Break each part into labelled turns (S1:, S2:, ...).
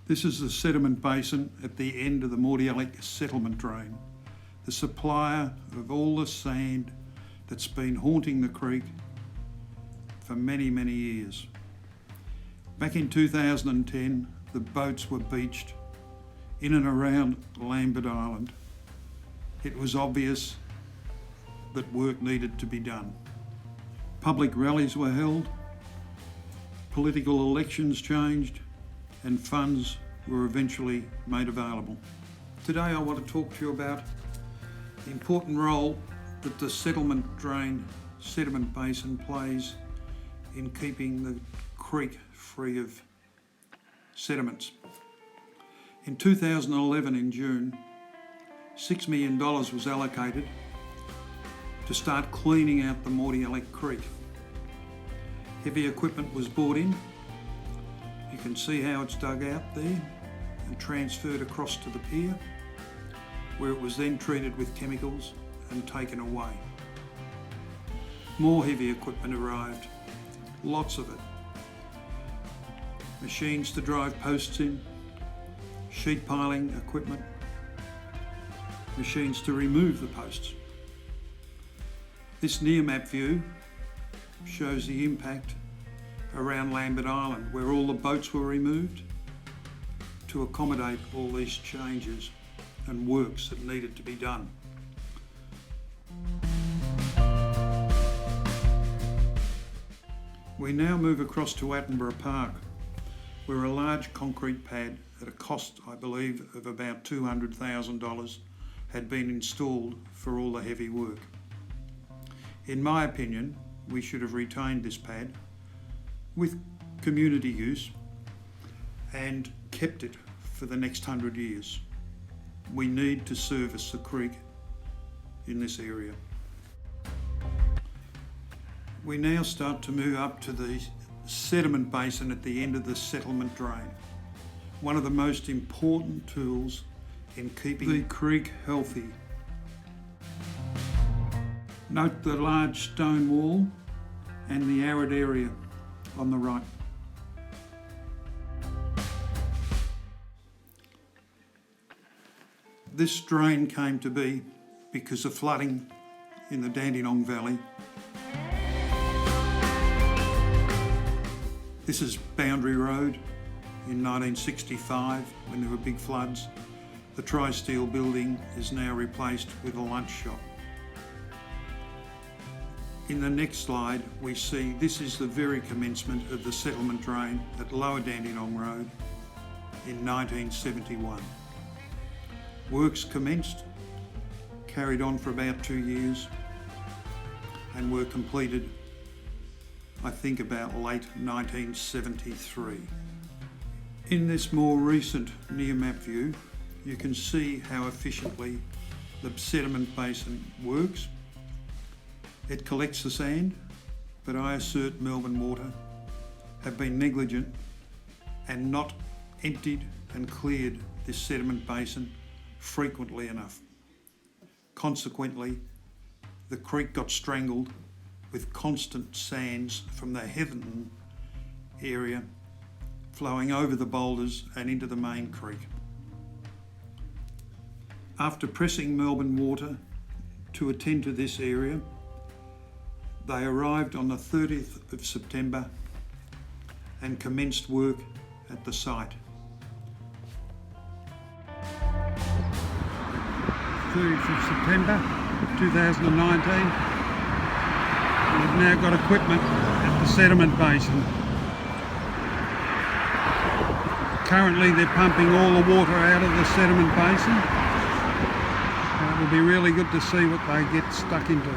S1: This is the sediment basin at the end of the Mordialloc settlement drain, the supplier of all the sand that's been haunting the creek for many, many years. Back in 2010, the boats were beached in and around Lambert Island. It was obvious that work needed to be done. Public rallies were held, political elections changed, and funds were eventually made available. Today I want to talk to you about the important role that the sediment basin plays in keeping the creek free of sediments. In 2011, in June, $6 million was allocated to start cleaning out the Mordialloc Creek. Heavy equipment was brought in. You can see how it's dug out there and transferred across to the pier, where it was then treated with chemicals and taken away. More heavy equipment arrived, lots of it. Machines to drive posts in, sheet piling equipment, machines to remove the posts. This near map view shows the impact around Lambert Island, where all the boats were removed to accommodate all these changes and works that needed to be done. We now move across to Attenborough Park, where a large concrete pad at a cost, I believe, of about $200,000 had been installed for all the heavy work. In my opinion, we should have retained this pad with community use and kept it for the next 100 years. We need to service the creek in this area. We now start to move up to the sediment basin at the end of the settlement drain, one of the most important tools in keeping the creek healthy. Note the large stone wall and the arid area on the right. This drain came to be because of flooding in the Dandenong Valley. This is Boundary Road in 1965 when there were big floods. The Tri-Steel building is now replaced with a lunch shop. In the next slide, we see this is the very commencement of the settlement drain at Lower Dandenong Road in 1971. Works commenced, carried on for about 2 years, and were completed, I think, about late 1973. In this more recent near map view, you can see how efficiently the sediment basin works. It collects the sand, but I assert Melbourne Water have been negligent and not emptied and cleared this sediment basin frequently enough. Consequently, the creek got strangled with constant sands from the Heatherton area flowing over the boulders and into the main creek. After pressing Melbourne Water to attend to this area, they arrived on the 30th of September and commenced work at the site. 30th of September 2019. We've now got equipment at the sediment basin. Currently they're pumping all the water out of the sediment basin. It will be really good to see what they get stuck into.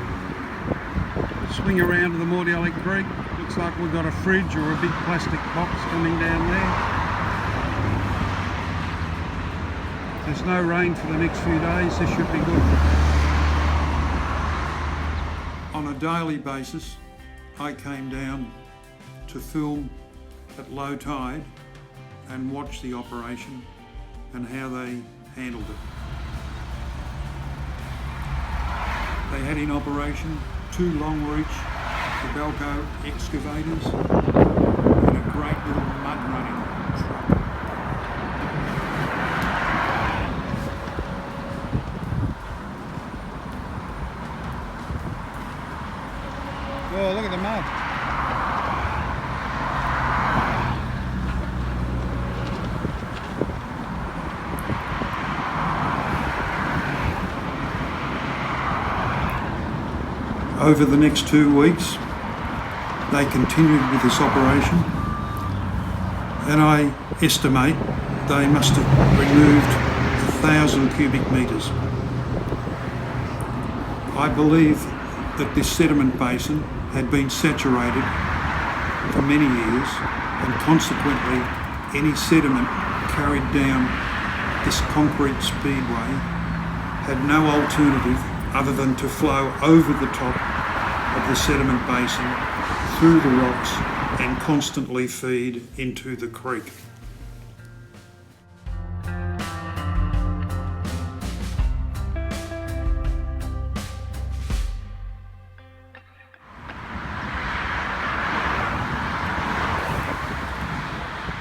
S1: Swing around to the Mordialloc Creek. Looks like we've got a fridge or a big plastic box coming down there. There's no rain for the next few days. This should be good. On a daily basis, I came down to film at low tide and watch the operation and how they handled it. They had in operation 2 long-reach Belco excavators and a great little mud running truck. Over the next 2 weeks, they continued with this operation, and I estimate they must have removed 1,000 cubic metres. I believe that this sediment basin had been saturated for many years, and consequently any sediment carried down this concrete speedway had no alternative other than to flow over the top of the sediment basin through the rocks and constantly feed into the creek.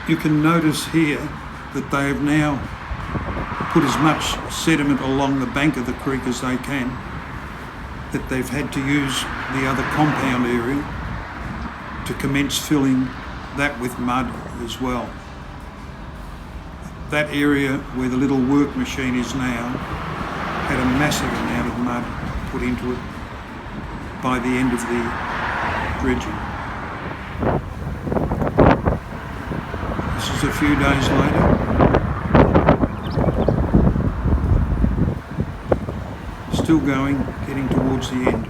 S1: You can notice here that they have now put as much sediment along the bank of the creek as they can, that they've had to use the other compound area to commence filling that with mud as well. That area where the little work machine is now had a massive amount of mud put into it by the end of the dredging. This is a few days later. Still going, getting towards the end.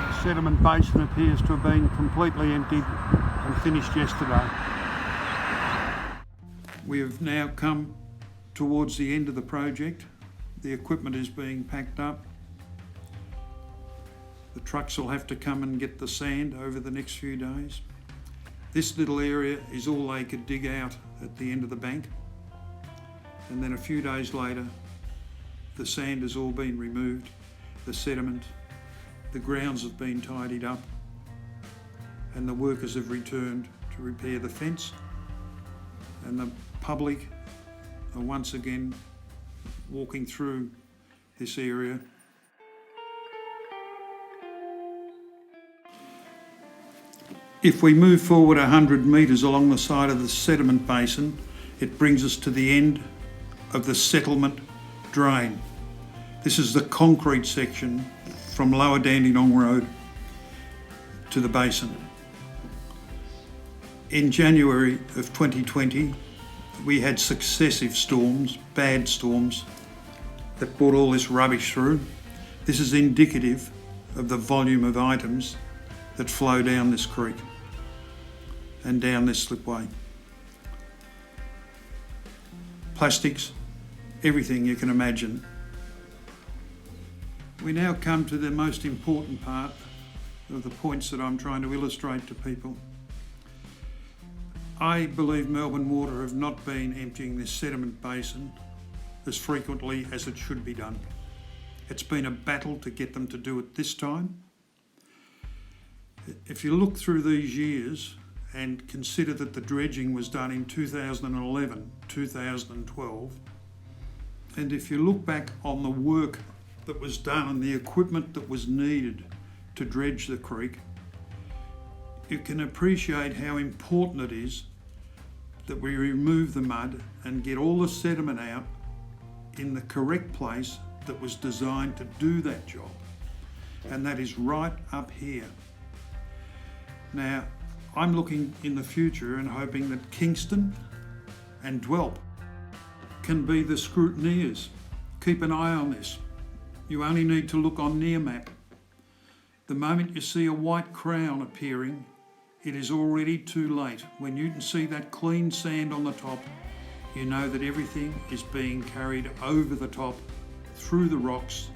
S1: The sediment basin appears to have been completely emptied and finished yesterday. We have now come towards the end of the project. The equipment is being packed up. The trucks will have to come and get the sand over the next few days. This little area is all they could dig out at the end of the bank. And then a few days later, the sand has all been removed, the sediment, the grounds have been tidied up, and the workers have returned to repair the fence, and the public are once again walking through this area. If we move forward 100 metres along the side of the sediment basin, it brings us to the end of the settlement drain. This is the concrete section from Lower Dandenong Road to the basin. In January of 2020, we had successive storms, bad storms, that brought all this rubbish through. This is indicative of the volume of items that flow down this creek and down this slipway. Plastics, everything you can imagine. We now come to the most important part of the points that I'm trying to illustrate to people. I believe Melbourne Water have not been emptying this sediment basin as frequently as it should be done. It's been a battle to get them to do it this time. If you look through these years and consider that the dredging was done in 2011, 2012, and if you look back on the work that was done and the equipment that was needed to dredge the creek, you can appreciate how important it is that we remove the mud and get all the sediment out in the correct place that was designed to do that job. And that is right up here. Now, I'm looking in the future and hoping that Kingston and Dwelp can be the scrutineers. Keep an eye on this. You only need to look on Nearmap. The moment you see a white crown appearing, it is already too late. When you can see that clean sand on the top, you know that everything is being carried over the top, through the rocks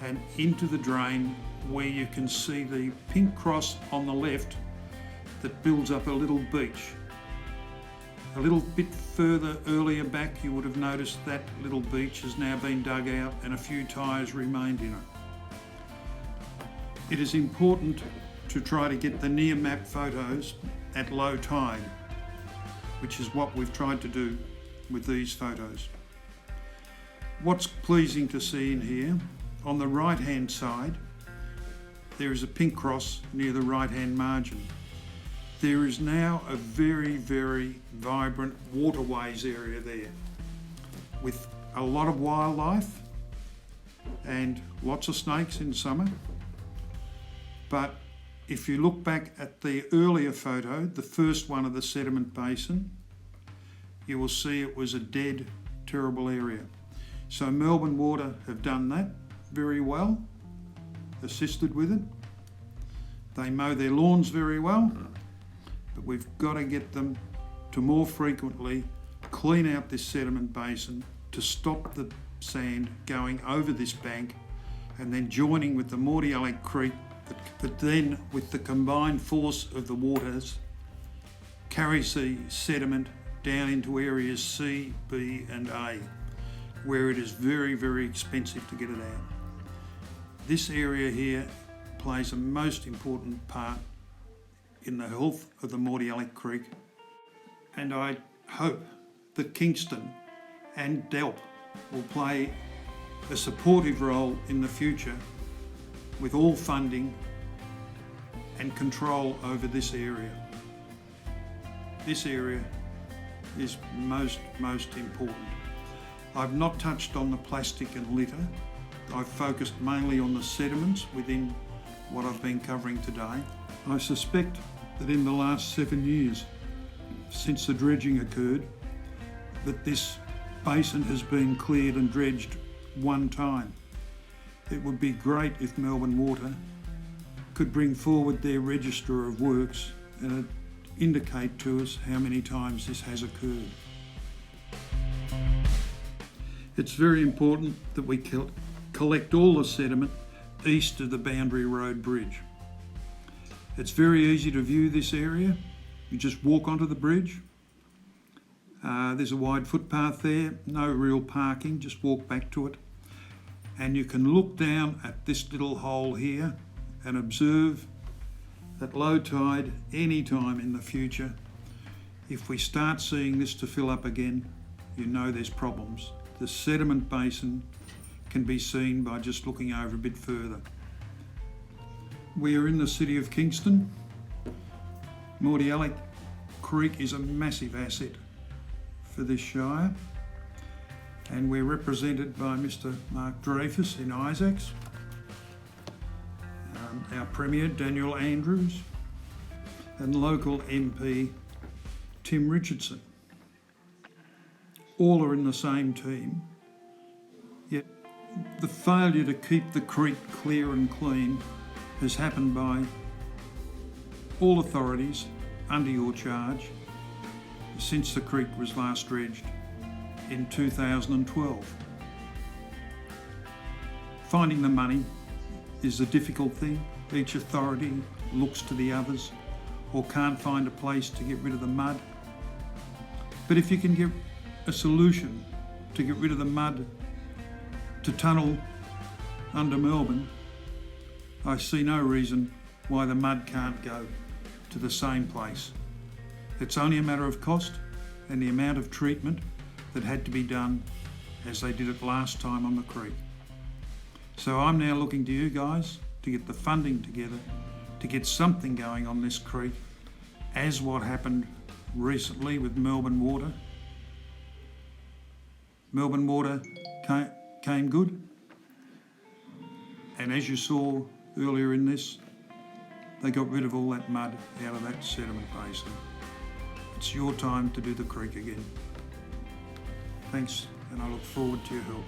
S1: and into the drain, where you can see the pink cross on the left that builds up a little beach. A little bit further earlier back, you would have noticed that little beach has now been dug out and a few tyres remained in it. It is important to try to get the near map photos at low tide, which is what we've tried to do with these photos. What's pleasing to see in here, on the right hand side, there is a pink cross near the right hand margin. There is now a very, very vibrant waterways area there with a lot of wildlife and lots of snakes in summer. But if you look back at the earlier photo, the first one of the sediment basin, you will see it was a dead, terrible area. So Melbourne Water have done that very well, assisted with it. They mow their lawns very well, but we've got to get them to more frequently clean out this sediment basin to stop the sand going over this bank and then joining with the Mordialloc Creek that then, with the combined force of the waters, carries the sediment down into areas C, B and A, where it is very, very expensive to get it out. This area here plays a most important part in the health of the Mordialloc Creek, and I hope that Kingston and Delp will play a supportive role in the future with all funding and control over this area. This area is most important. I've not touched on the plastic and litter. I've focused mainly on the sediments within what I've been covering today. I suspect that in the last 7 years, since the dredging occurred, that this basin has been cleared and dredged one time. It would be great if Melbourne Water could bring forward their register of works and indicate to us how many times this has occurred. It's very important that we collect all the sediment east of the Boundary Road Bridge. It's very easy to view this area. You just walk onto the bridge. There's a wide footpath there, no real parking, just walk back to it. And you can look down at this little hole here and observe at low tide, any time in the future, if we start seeing this to fill up again, you know there's problems. The sediment basin can be seen by just looking over a bit further. We are in the city of Kingston. Mordialloc Creek is a massive asset for this shire, and we're represented by Mr. Mark Dreyfus in Isaacs, our Premier Daniel Andrews, and local MP Tim Richardson. All are in the same team, yet the failure to keep the creek clear and clean has happened by all authorities under your charge since the creek was last dredged in 2012. Finding the money is a difficult thing. Each authority looks to the others or can't find a place to get rid of the mud. But if you can get a solution to get rid of the mud to tunnel under Melbourne, I see no reason why the mud can't go to the same place. It's only a matter of cost and the amount of treatment that had to be done as they did it last time on the creek. So I'm now looking to you guys to get the funding together to get something going on this creek, as what happened recently with Melbourne Water. Melbourne Water came good, and as you saw earlier in this, they got rid of all that mud out of that sediment basin. It's your time to do the creek again. Thanks, and I look forward to your help.